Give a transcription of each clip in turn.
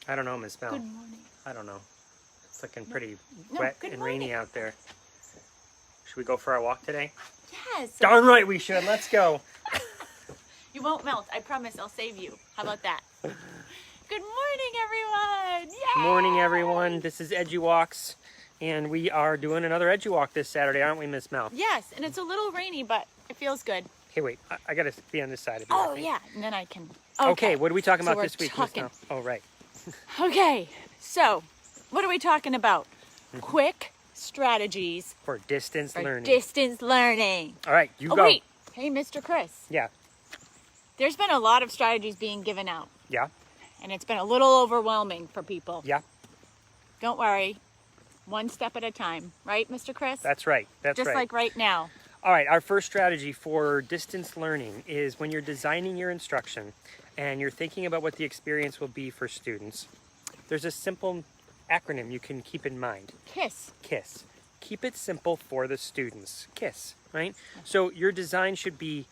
I don't know, Miss Mel. Good morning. I don't know. It's looking pretty wet and rainy out there. Should we go for our walk today? Yes. Darn right we should. Let's go. You won't melt. I promise I'll save you. How about that? Good morning, everyone. Yay! Morning, everyone. This is Eduwalks, and we are doing another Eduwalk this Saturday, aren't we, Miss Mel? Yes, and it's a little rainy, but it feels good. Hey, wait. I got to be on this side of you. Oh, yeah. And then I can... Okay, what are we talking So about we're this week, Miss Mel? Oh, right. Okay, so what are we talking about? Quick strategies For distance for learning. distance learning. All right, you Oh, go. wait. Hey, Mr. Chris. Yeah. There's been a lot of strategies being given out, Yeah. and it's been a little overwhelming for people. Yeah. Don't worry. One step at a time. Right, Mr. Chris? That's right. That's Just right. like right now. All right, our first strategy for distance learning is when you're designing your instruction and you're thinking about what the experience will be for students, there's a simple acronym you can keep in mind. KISS. KISS. Keep it simple for the students. KISS, right? So your design should be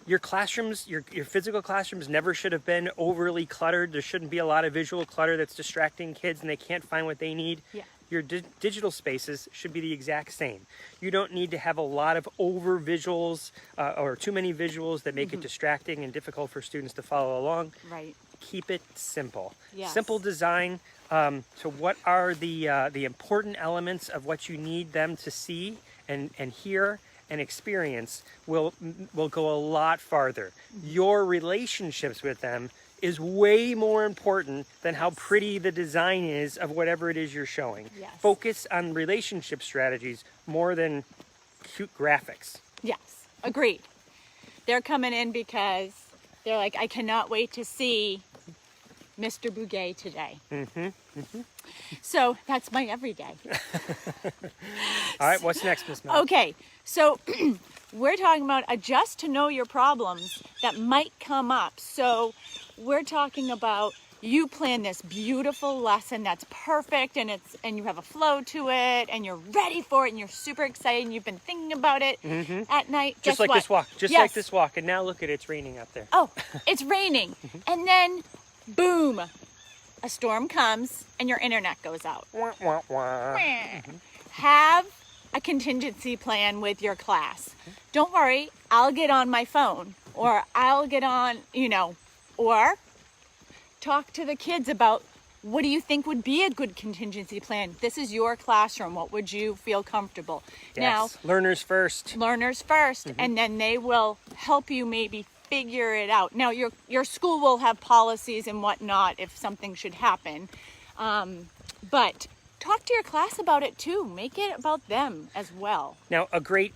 your classrooms, your physical classrooms never should have been overly cluttered. There shouldn't be a lot of visual clutter that's distracting kids and they can't find what they need. Yeah. Your digital spaces should be the exact same. You don't need to have a lot of over visuals or too many visuals that make it distracting and difficult for students to follow along. Right. Keep it simple. Yes. Simple design. So what are the important elements of what you need them to see and hear and experience will go a lot farther. Your relationships with them is way more important than how pretty the design is of whatever it is you're showing. Yes. Focus on relationship strategies more than cute graphics. Yes. Agreed. They're coming in because they're like, I cannot wait to see Mr. Bouguet today. So that's my everyday. All right, what's next, Miss Mel? Okay, so we're talking about adjust to know your problems that might come up. So we're talking about you plan this beautiful lesson that's perfect and you have a flow to it and you're ready for it and you're super excited and you've been thinking about it at night. Just Guess like what? this walk. Just like this walk. And now look at it, it's raining out there. Oh, it's raining. And then boom, a storm comes and your internet goes out. Wah, wah, wah. Have a contingency plan with your class. Don't worry, I'll get on my phone or I'll get on, or talk to the kids about what do you think would be a good contingency plan? This is your classroom. What would you feel comfortable? Yes. Learners first. Learners first, and then they will help you maybe figure it out. Now, your school will have policies and whatnot if something should happen, but talk to your class about it too. Make it about them as well. Now, a great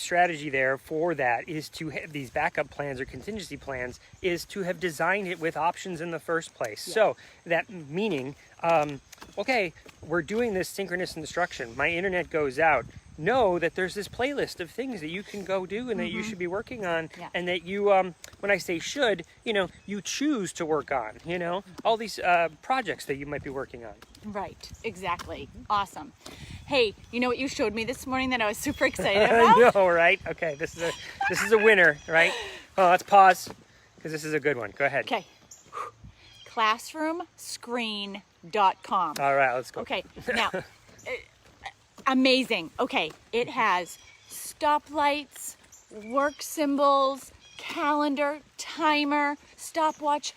strategy there for that is to have these backup plans or contingency plans is to have designed it with options in the first place. Yeah. So that meaning, okay, we're doing this synchronous instruction. My internet goes out. Know that there's this playlist of things that you can go do and that you should be working on, and that you, when I say should, you choose to work on, all these projects that you might be working on. Right, exactly. Awesome. Hey, you know what you showed me this morning that I was super excited about? I know, right? Okay, this is a winner, right? Oh, let's pause because this is a good one. Go ahead. Okay. Classroomscreen.com. All right, let's go. Okay, now, amazing. Okay, it has stoplights, work symbols, calendar, timer, stopwatch.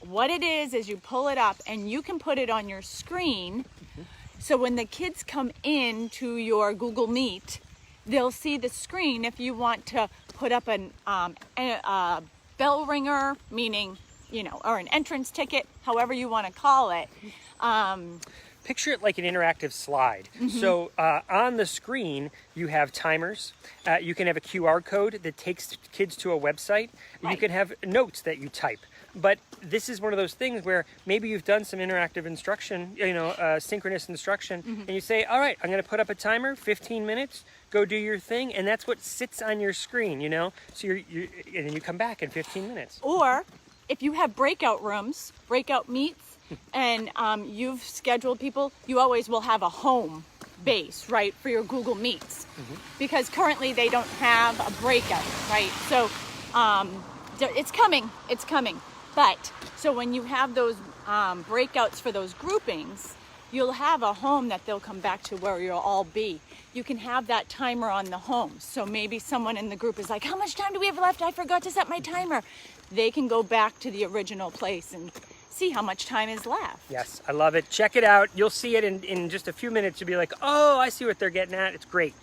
What it is you pull it up and you can put it on your screen. So when the kids come in to your Google Meet, they'll see the screen. If you want to put up a bell ringer, meaning, or an entrance ticket, however you want to call it. Picture it like an interactive slide. So on the screen, you have timers. You can have a QR code that takes kids to a website. Right. You can have notes that you type. But this is one of those things where maybe you've done some interactive instruction, synchronous instruction, and you say, all right, I'm going to put up a timer, 15 minutes, go do your thing, and that's what sits on your screen, So and then you come back in 15 minutes. Or if you have breakout rooms, breakout meets, and you've scheduled people, you always will have a home base, right, for your Google Meets. Because currently they don't have a breakout, right? So it's coming. But, so when you have those breakouts for those groupings, you'll have a home that they'll come back to where you'll all be. You can have that timer on the home. So maybe someone in the group is like, how much time do we have left? I forgot to set my timer. They can go back to the original place and see how much time is left. Yes, I love it. Check it out. You'll see it in just a few minutes. You'll be like, oh, I see what they're getting at. It's great.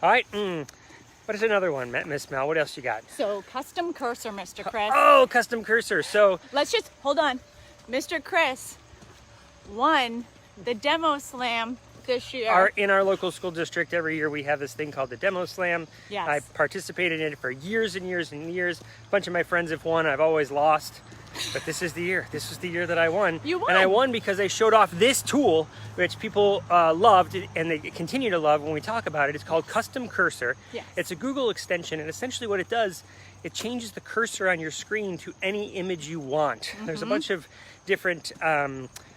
All right. What is another one, Miss Mel? What else you got? So custom cursor, Mr. Chris. Oh, custom cursor. So let's just, hold on. Mr. Chris won the Demo Slam this year. In our local school district, every year we have this thing called the Demo Slam. Yes. I participated in it for years and years and years. A bunch of my friends have won. I've always lost. But this is the year. This was the year that I won. You won. And I won because I showed off this tool, which people loved and they continue to love when we talk about it. It's called Custom Cursor. Yes. It's a Google extension, and essentially what it does, it changes the cursor on your screen to any image you want. There's a bunch of different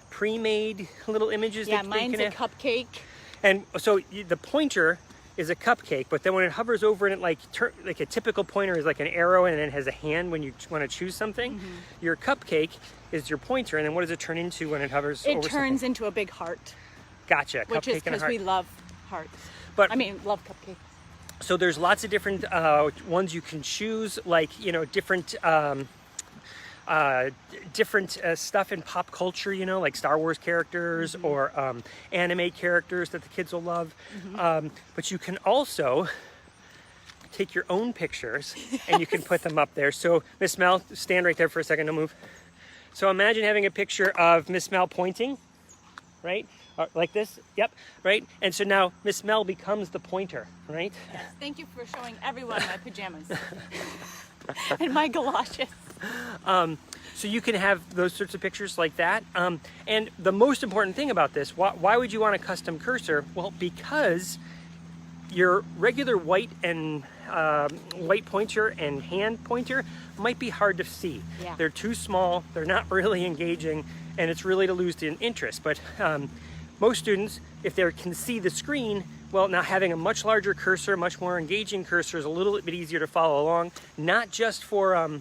pre-made little images. Yeah, that mine's you can a cupcake. And so the pointer is a cupcake, but then when it hovers over it, like a typical pointer is like an arrow and then it has a hand when you want to choose something. Your cupcake is your pointer, and then what does it turn into when it hovers over It turns something? into a big heart. Gotcha. Which is Cupcake and a because heart. we love hearts. But I mean, love cupcakes. so there's lots of different ones you can choose, like, you know, different stuff in pop culture, you know, like Star Wars characters or anime characters that the kids will love. But you can also take your own pictures and you can put them up there. So Miss Mel, stand right there for a second, don't move. So imagine having a picture of Miss Mel pointing, right? Like this, yep, right? And so now Miss Mel becomes the pointer, right? Yes, thank you for showing everyone my pajamas and my galoshes. So you can have those sorts of pictures like that. And the most important thing about this, why would you want a custom cursor? Well, because your regular white and white pointer and hand pointer might be hard to see. Yeah. They're too small, they're not really engaging, and it's really to lose the interest. But most students, if they can see the screen, well, now having a much larger cursor, much more engaging cursor is a little bit easier to follow along, not just for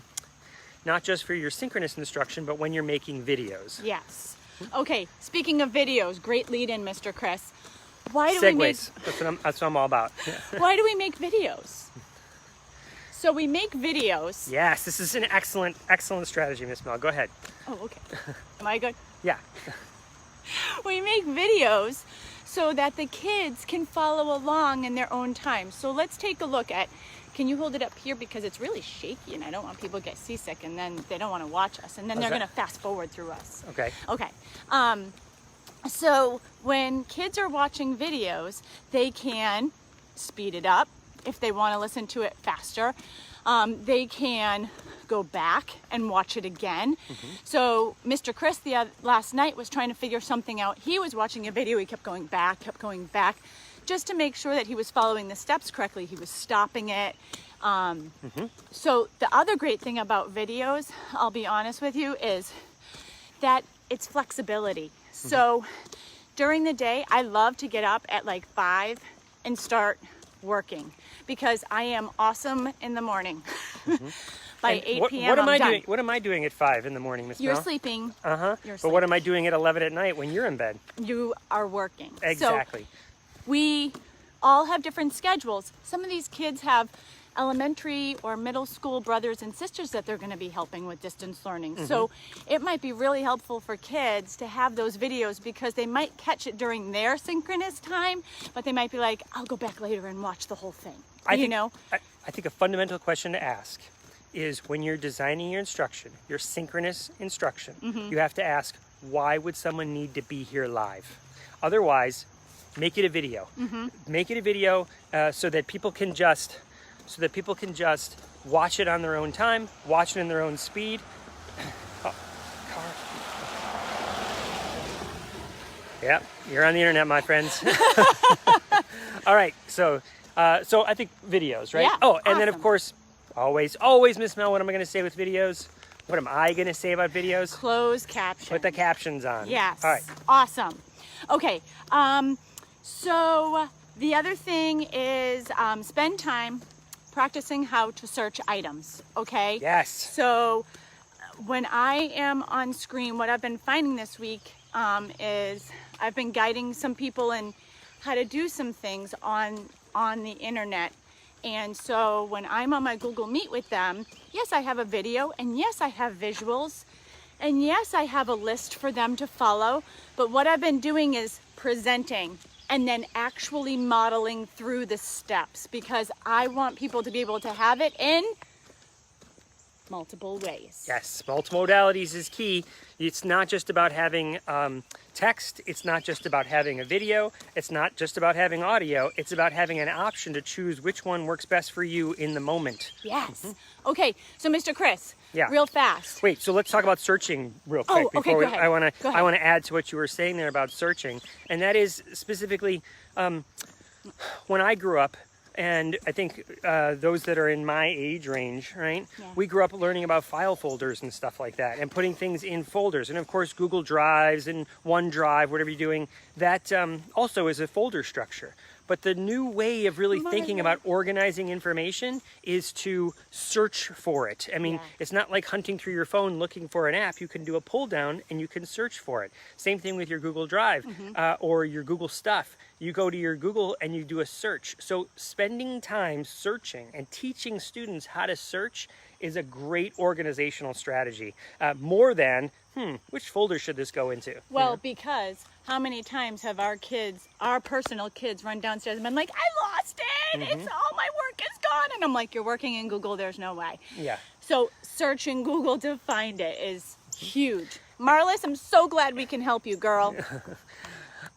your synchronous instruction, but when you're making videos. Yes. Okay, speaking of videos, great lead in, Mr. Chris. Why do we make Segues. That's what I'm all about. Why do we make videos? So we make videos. Yes, this is an excellent strategy, Miss Mel. Go ahead. Oh, okay. Am I good? Yeah. We make videos so that the kids can follow along in their own time. So let's take a look at, can you hold it up here because it's really shaky and I don't want people to get seasick and then they don't want to watch us and then they're going to fast forward through us. Okay. Okay. So when kids are watching videos, they can speed it up if they want to listen to it faster. They can go back and watch it again. So Mr. Chris last night was trying to figure something out. He was watching a video, he kept going back, just to make sure that he was following the steps correctly. He was stopping it. So the other great thing about videos, I'll be honest with you, is that it's flexibility. So during the day, I love to get up at like 5 and start working because I am awesome in the morning. By 8 p.m. What am I done. doing? What am I doing at 5 in the morning, Miss Mel? You're sleeping. But what am I doing at 11 at night when you're in bed? You are working. Exactly. So we all have different schedules. Some of these kids have elementary or middle school brothers and sisters that they're going to be helping with distance learning. So it might be really helpful for kids to have those videos because they might catch it during their synchronous time, but they might be like, I'll go back later and watch the whole thing. I think a fundamental question to ask is when you're designing your instruction, your synchronous instruction, you have to ask, why would someone need to be here live? Otherwise, make it a video. Make it a video so that people can just watch it on their own time, watch it in their own speed. Oh, car. Yeah, you're on the internet, my friends. All right, so I think videos, right? Yeah, oh, and then of awesome. course, always, Miss Mel, what am I going to say with videos? What am I going to say about videos? Closed caption. Put the captions on. Yes. All right. Awesome. Okay. So the other thing is spend time practicing how to search items. Okay. Yes. So when I am on screen, what I've been finding this week is I've been guiding some people in how to do some things on the internet. And so when I'm on my Google Meet with them, yes, I have a video, and yes, I have visuals, and yes, I have a list for them to follow. But what I've been doing is presenting and then actually modeling through the steps, because I want people to be able to have it in multiple ways. Yes, multimodalities is key. It's not just about having text. It's not just about having a video. It's not just about having audio. It's about having an option to choose which one works best for you in the moment. Yes. Okay, so Mr. Chris, Yeah. real fast. Wait, so let's talk about searching real quick. Oh, okay, go ahead. I want Go ahead. to add to what you were saying there about searching, and that is specifically when I grew up. And I think those that are in my age range, right? Yeah. We grew up learning about file folders and stuff like that, and putting things in folders. And of course, Google Drives and OneDrive, whatever you're doing, that also is a folder structure. But the new way of really thinking about organizing information is to search for it. I mean, Yeah. it's not like hunting through your phone looking for an app. You can do a pull down and you can search for it. Same thing with your Google Drive or your Google stuff. You go to your Google and you do a search. So spending time searching and teaching students how to search is a great organizational strategy. More than, which folder should this go into? Well, because how many times have our personal kids run downstairs and been like, I lost it, it's all my work is gone. And I'm like, you're working in Google, there's no way. Yeah. So searching Google to find it is huge. Marlis, I'm so glad we can help you, girl.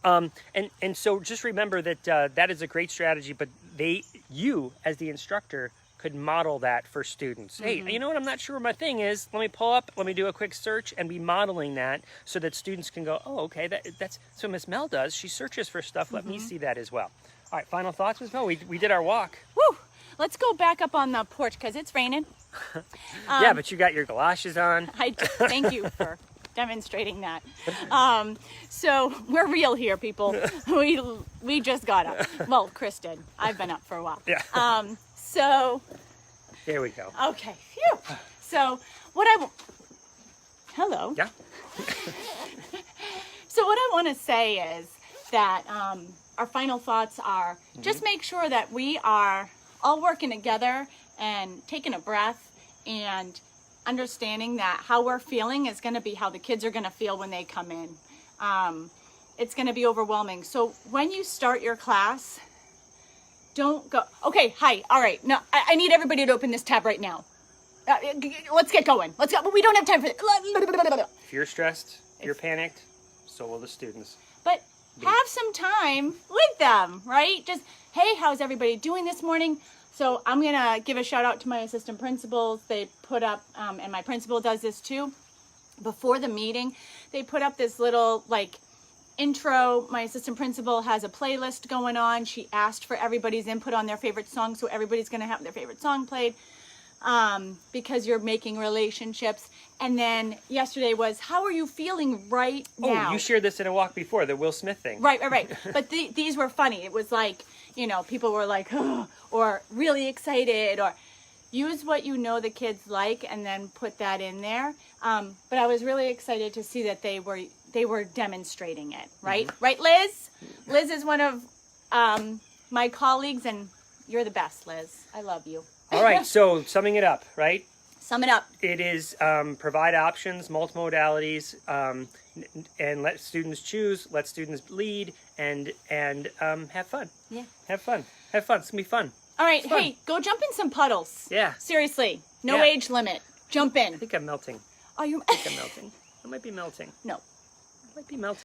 And so just remember that that is a great strategy, but you as the instructor could model that for students. Hey, you know what? I'm not sure what my thing is. Let me pull up, let me do a quick search and be modeling that so that students can go, oh, okay, that's what Miss Mel does. She searches for stuff. Let me see that as well. All right, final thoughts, Miss Mel? We did our walk. Woo! Let's go back up on the porch because it's raining. Yeah, but you got your galoshes on. Thank you for demonstrating that. So we're real here, people. We just got up. Well, Chris did. I've been up for a while. Yeah. So There we go. okay. Phew. So hello. Yeah. So what I want to say is that our final thoughts are just make sure that we are all working together and taking a breath and understanding that how we're feeling is going to be how the kids are going to feel when they come in. It's going to be overwhelming. So when you start your class, don't go, okay, hi, all right, no, I need everybody to open this tab right now. Let's get going. Let's go. But we don't have time for this. If you're stressed, if you're panicked, so will the students. But have some time with them, right? Just, hey, how's everybody doing this morning? So I'm going to give a shout out to my assistant principals. They put up, and my principal does this too, before the meeting, they put up this little intro. My assistant principal has a playlist going on. She asked for everybody's input on their favorite song, so everybody's going to have their favorite song played because you're making relationships. And then yesterday was, how are you feeling right now? Oh, you shared this in a walk before, the Will Smith thing. Right. But these were funny. It was like, people were like, oh, or really excited, or use what you know the kids like and then put that in there. But I was really excited to see that they were demonstrating it, right? Right, Liz? Liz is one of my colleagues, and you're the best, Liz. I love you. All right, so summing it up, right? Sum it up. It is provide options, multimodalities, and let students choose, let students lead, and have fun. Yeah. Have fun. Have fun. It's going to be fun. All right, fun. hey, go jump in some puddles. Yeah. Seriously, no Yeah. age limit. Jump in. I think I'm melting. Oh, you. I think I'm melting. I might be melting. No. I might be melting.